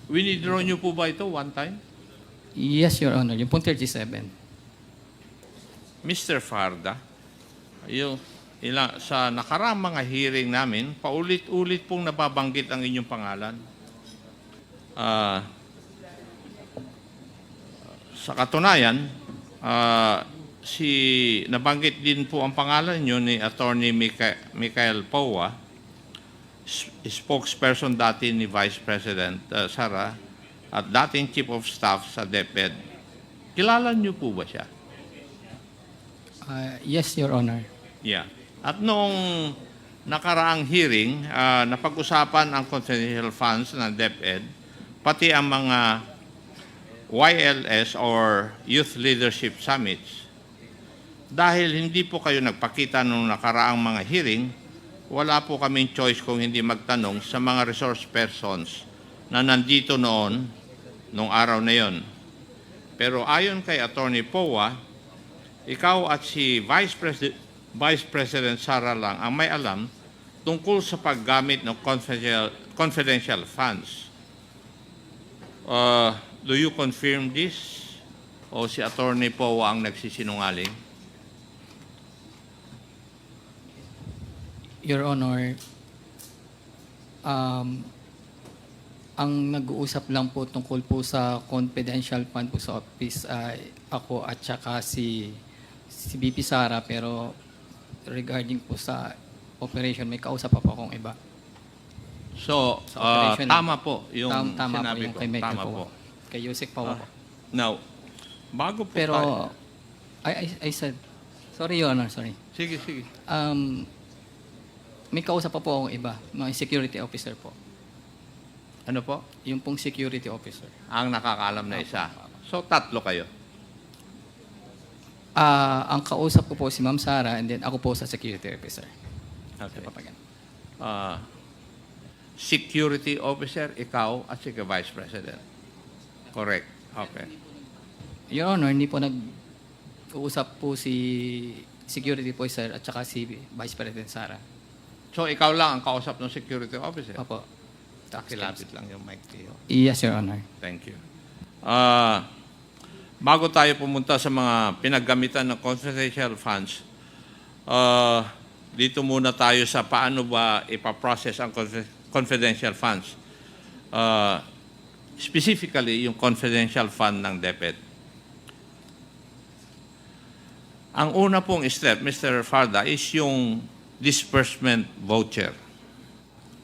Winidraw niyo po ba ito one time? Yes, Your Honor. Yung pong 37. Mr. Farda, sa nakaraang mga hearing namin, paulit-ulit pong nababanggit ang inyong pangalan. Sa katunayan, nabanggit din po ang pangalan niyo ni Attorney Michael Powa, spokesperson dati ni Vice President Sara at dating Chief of Staff sa DepEd. Kilala niyo po ba siya? Yes, Your Honor. Yeah. At noong nakaraang hearing, napag-usapan ang confidential funds ng DepEd, pati ang mga YLS or Youth Leadership Summits. Dahil hindi po kayo nagpakita noong nakaraang mga hearing, wala po kaming choice kung hindi magtanong sa mga resource persons na nandito noon, noong araw na yon. Pero ayon kay Attorney Powa, ikaw at si Vice President Sara lang ang may alam tungkol sa paggamit ng confidential funds. Do you confirm this? O si Attorney Powa ang nagsisinungaling? Your Honor, ang nag-uusap lang po tungkol po sa confidential fund po sa office ay ako at saka si BP Sara, pero regarding po sa operation, may kausap pa po akong iba. So, Sa operation, tama po yung tama sinabi po yung ko. kay Michael Tama po. po. Kay Yusek po. Now, bago po Pero, tayo. I said, sorry, Your Honor, sorry. Sige, sige. May kausap pa po akong iba, mga security officer po. Ano po? Yung pong security officer. Ang nakakaalam na isa. So, tatlo kayo. Ang kausap ko po si Ma'am Sara and then ako po sa security officer. Okay. Sa papagan. Security officer, ikaw at si Vice President. Correct. Okay. Your Honor, hindi po nag-uusap po si security officer at saka si Vice President Sara. So, ikaw lang ang kausap ng security officer? Opo. Takilapit lang yung mic niyo. Yes, Your Honor. Thank you. Bago tayo pumunta sa mga pinaggamitan ng confidential funds, dito muna tayo sa paano ba ipaprocess ang confidential funds. Specifically, yung confidential fund ng DepEd. Ang una pong step, Mr. Farda, is yung disbursement voucher.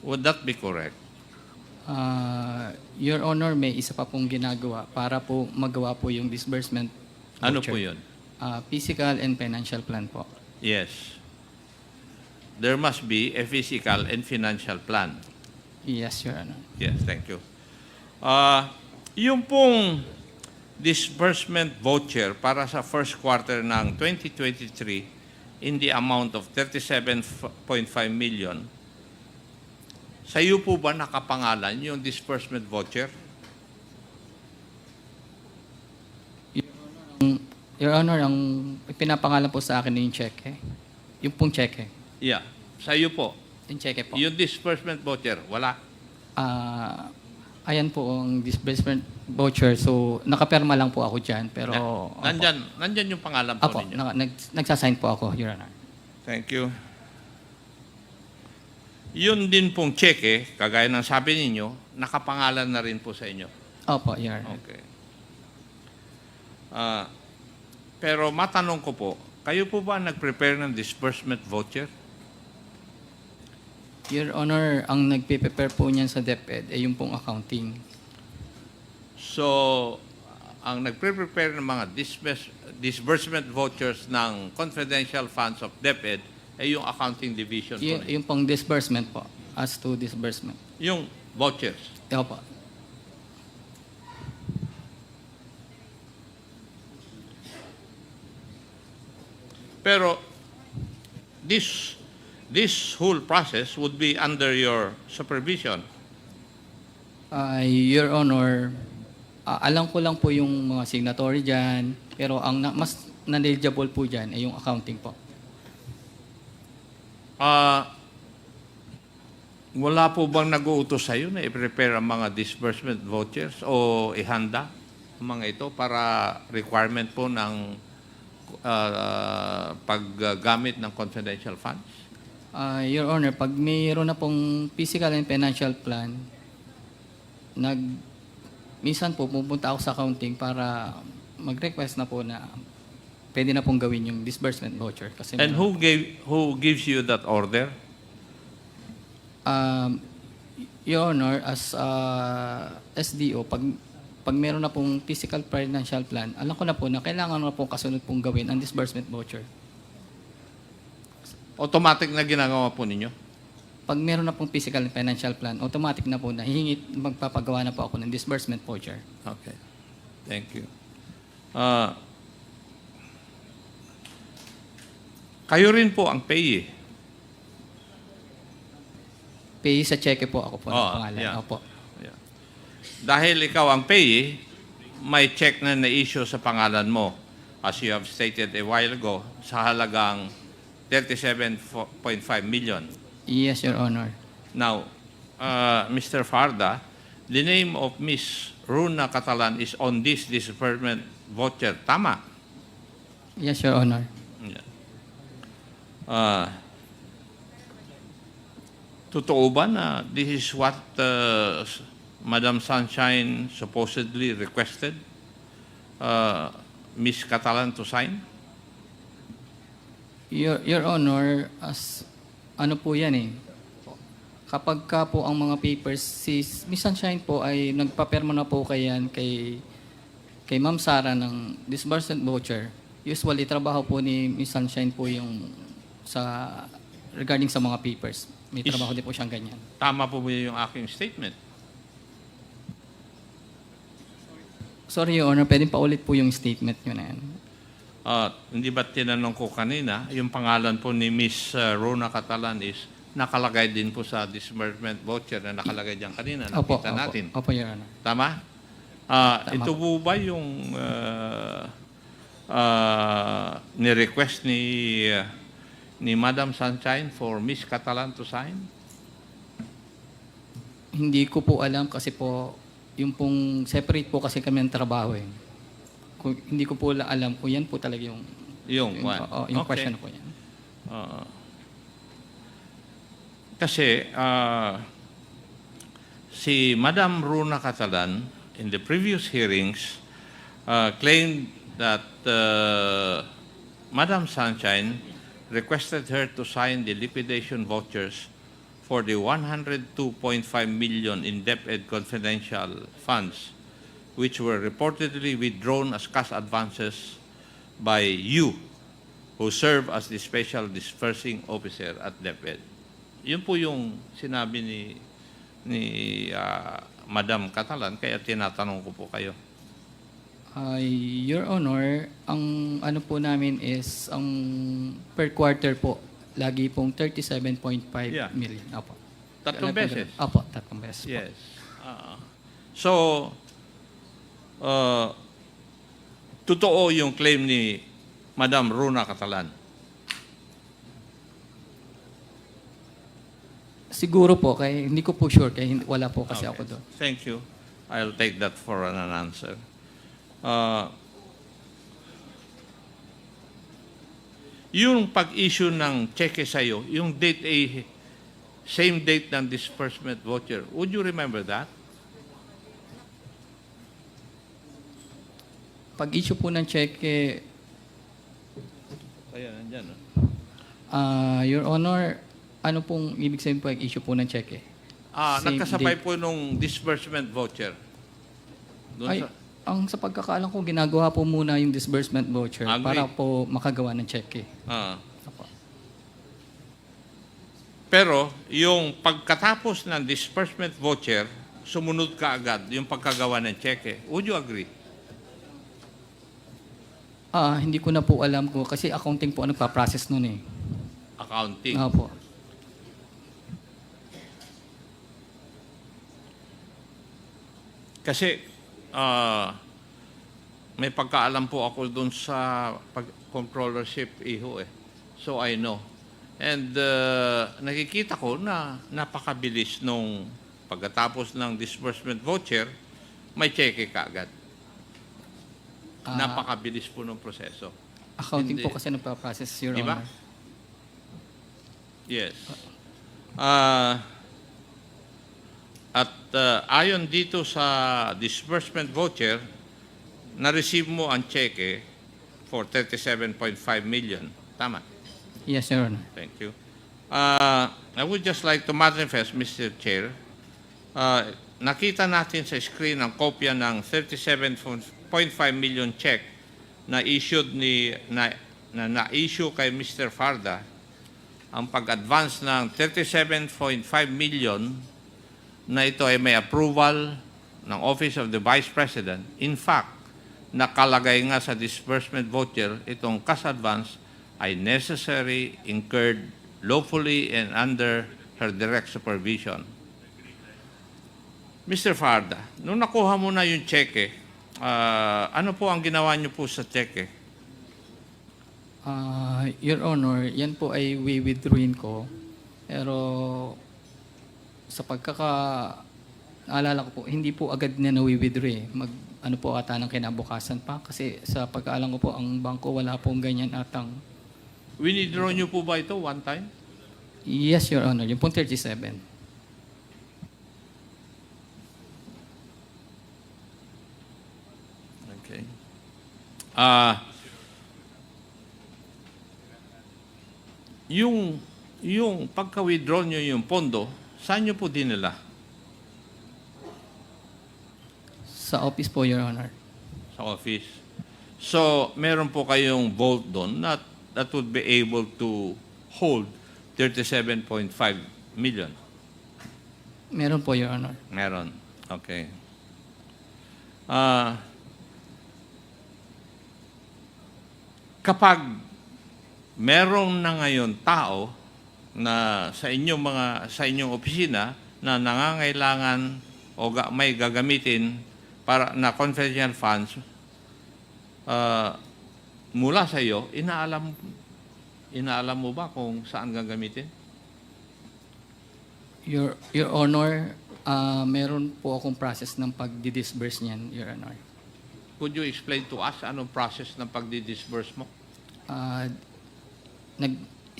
Would that be correct? Your Honor, may isa pa pong ginagawa para po magawa po yung disbursement Ano voucher. po yun? Physical and financial plan po. Yes. There must be a physical and financial plan. Yes, Your Honor. Yes, thank you. Yung pong disbursement voucher para sa first quarter ng 2023 in the amount of 37.5 million, sa iyo po ba nakapangalan yung disbursement voucher? Your Honor, ang pinapangalan po sa akin yung cheque. Yung pong cheque. Yeah. Sa iyo po. Yung cheque po. Yung disbursement voucher, wala. Ayan po ang disbursement voucher. So, nakaperma lang po ako dyan. Pero, Nandyan yung pangalan po Apo, ninyo. nagsasign po ako, Your Honor. Thank you. Yun din pong cheque, kagaya ng sabi ninyo, nakapangalan na rin po sa inyo. Opo, Your Honor. Okay. Pero matanong ko po, kayo po ba nag-prepare ng disbursement voucher? Your Honor, ang nagpe-prepare po niyan sa DepEd ay yung pong accounting. So, ang nagpre-prepare ng mga disbursement vouchers ng confidential funds of DepEd ay yung accounting division po. Yung pong disbursement po, as to disbursement. Yung vouchers. Opo. Pero this whole process would be under your supervision. Your Honor, alam ko lang po yung mga signatory dyan, pero ang mas knowledgeable po dyan ay yung accounting po. Wala po bang nag-uutos sa iyo na i-prepare ang mga disbursement vouchers o ihanda ang mga ito para requirement po ng paggamit ng confidential funds? Your Honor, pag mayroon na pong physical and financial plan, minsan po pupunta ako sa accounting para mag-request na po na pwede na pong gawin yung disbursement voucher. Kasi And who gives you that order? Your Honor, as SDO, pag meron na pong physical financial plan, alam ko na po na kailangan na pong kasunod pong gawin ang disbursement voucher. Automatic na ginagawa po ninyo? Pag meron na pong physical and financial plan, automatic na po na magpapagawa na po ako ng disbursement voucher. Okay. Thank you. Kayo rin po ang payee. Pay sa cheque po ako po ng Oh, pangalan. yeah. Opo. Yeah. Dahil ikaw ang payee, may check na na-issue sa pangalan mo, as you have stated a while ago, sa halagang 37.5 million. Yes, Your Honor. Now, Mr. Farda, the name of Miss Runa Catalan is on this disbursement voucher. Tama? Yes, Your Honor. Yeah. Totoo ba na this is what Madam Sunshine supposedly requested Miss Catalan to sign? Your Honor, as ano po yan eh. Kapag ka po ang mga papers, si Miss Sunshine po ay nagpaperma na po kay Ma'am Sara ng disbursement voucher. Usually, trabaho po ni Miss Sunshine po yung regarding sa mga papers. May trabaho din po siyang ganyan. Tama po ba yung aking statement? Sorry, Your Honor, pwedeng paulit po yung statement nyo na yan. Hindi ba tinanong ko kanina, yung pangalan po ni Miss Rona Catalan is nakalagay din po sa disbursement voucher na nakalagay diyan kanina. Nakita natin. Opo, Your Honor. Tama? Tama. Ito po ba yung ni-request ni Madam Sunshine for Miss Catalan to sign? Hindi ko po alam kasi po, yung pong separate po kasi kami ng trabaho eh. Hindi ko po alam kung yan po talaga yung Yung one. yung Okay. question po yan. Kasi si Madam Runa Catalan in the previous hearings claimed that Madam Sunshine requested her to sign the liquidation vouchers for the 102.5 million in DepEd confidential funds which were reportedly withdrawn as cash advances by you who serve as the special dispersing officer at DepEd. Yun po yung sinabi ni Madam Catalan, kaya tinatanong ko po kayo. Your Honor, ang ano po namin is ang per quarter po, lagi pong 37.5 Yeah. million. Opo. Tatlong beses? Opo, tatlong beses po. Yes. So, totoo yung claim ni Madam Runa Catalan. Siguro po, kaya hindi ko po sure, kaya wala po kasi Okay. ako doon. Thank you. I'll take that for an answer. Yung pag-issue ng cheque sa'yo, yung date ay same date ng disbursement voucher. Would you remember that? Pag-issue po ng cheque, Ayan, nandyan. Your Honor, ano pong ibig sabihin po issue po ng cheque? Same Nagkasabay date. po nung disbursement voucher. Doon Ay, sa, sa pagkakaalam ko, ginagawa po muna yung disbursement voucher Agree. para po makagawa ng cheque. Opo. Pero yung pagkatapos ng disbursement voucher, sumunod ka agad yung pagkagawa ng cheque. Would you agree? Hindi ko na po alam ko kasi accounting po ang nagpa-process nun eh. Accounting. Opo. Kasi may pagkaalam po ako dun sa controllership iho eh. So I know. And nakikita ko na napakabilis nung pagkatapos ng disbursement voucher, may cheque kaagad. Napakabilis po ng proseso. Accounting Hindi. po kasi nagpa-process, Your Di ba? Honor. Yes. Ayon dito sa disbursement voucher, na-receive mo ang cheque for 37.5 million. Tama? Yes, Your Honor. Thank you. I would just like to manifest, Mr. Chair, nakita natin sa screen ang kopya ng 37.5 million check na issued na-issue kay Mr. Farda. Ang pag-advance ng 37.5 million na ito ay may approval ng Office of the Vice President. In fact, nakalagay nga sa disbursement voucher itong cash advance ay necessary, incurred lawfully and under her direct supervision. Mr. Farda, nung nakuha mo na yung cheque, ano po ang ginawa niyo po sa cheque? Your Honor, yan po ay withdrawin ko. Pero sa naalala ko po, hindi po agad na na-withdraw eh. Ano po ata ng kinabukasan pa. Kasi sa pagkaalam ko po, ang bangko wala pong ganyan atang. Winidraw niyo po ba ito one time? Yes, Your Honor. Yung pong 37. Okay. Yung pagka-withdraw nyo yung pondo, saan nyo po dinala? Sa office po, Your Honor. Sa office. So, meron po kayong vault doon that would be able to hold 37.5 million. Meron po, Your Honor. Meron. Okay. Kapag merong na ngayon tao na sa inyong opisina na nangangailangan o may gagamitin para na confidential funds mula sa iyo, inaalam mo ba kung saan gagamitin? Your Honor, meron po akong process ng pag-disburse niyan, Your Honor. Could you explain to us anong process ng pag-disburse mo?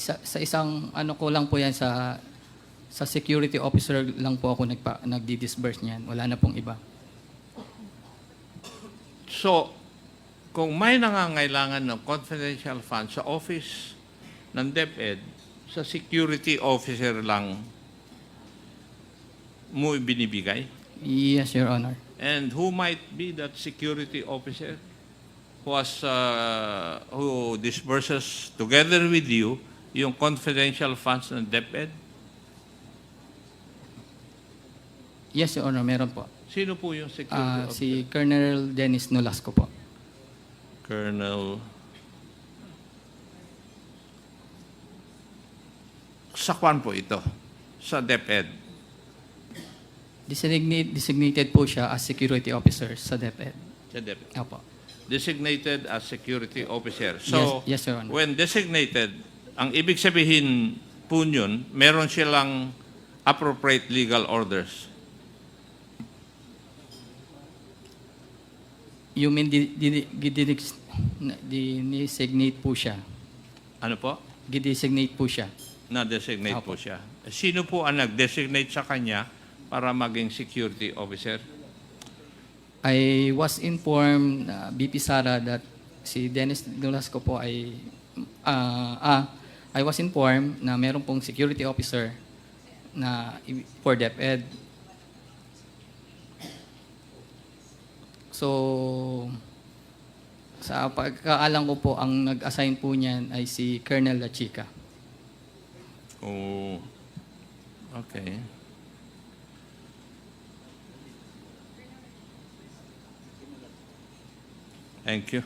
Sa isang ano ko lang po yan sa security officer lang po ako nagdi-disburse niyan. Wala na pong iba. So, kung may nangangailangan ng confidential funds sa office ng DepEd, sa security officer lang mo binibigay? Yes, Your Honor. And who might be that security officer who disburses together with you yung confidential funds ng DepEd? Yes, Your Honor, meron po. Sino po yung security officer? Si Colonel Dennis Nolasco po. Colonel... Sa kwan po ito? Sa DepEd? Designated po siya as security officer sa DepEd. Sa DepEd. Opo. Designated as security officer. So, Yes, Your Honor. when designated, ang ibig sabihin po yun, meron silang appropriate legal orders. You mean designate po siya? Ano po? Designate po siya. Na-designate Apo. po siya. Sino po ang nag-designate sa kanya para maging security officer? I was informed, BP Sara, that si Dennis Nolasco po ay... I was informed na meron pong security officer na for DepEd. So, sa pagkaalam ko po, ang nag-assign po niyan ay si Colonel La Chica. Oh, okay. Thank you.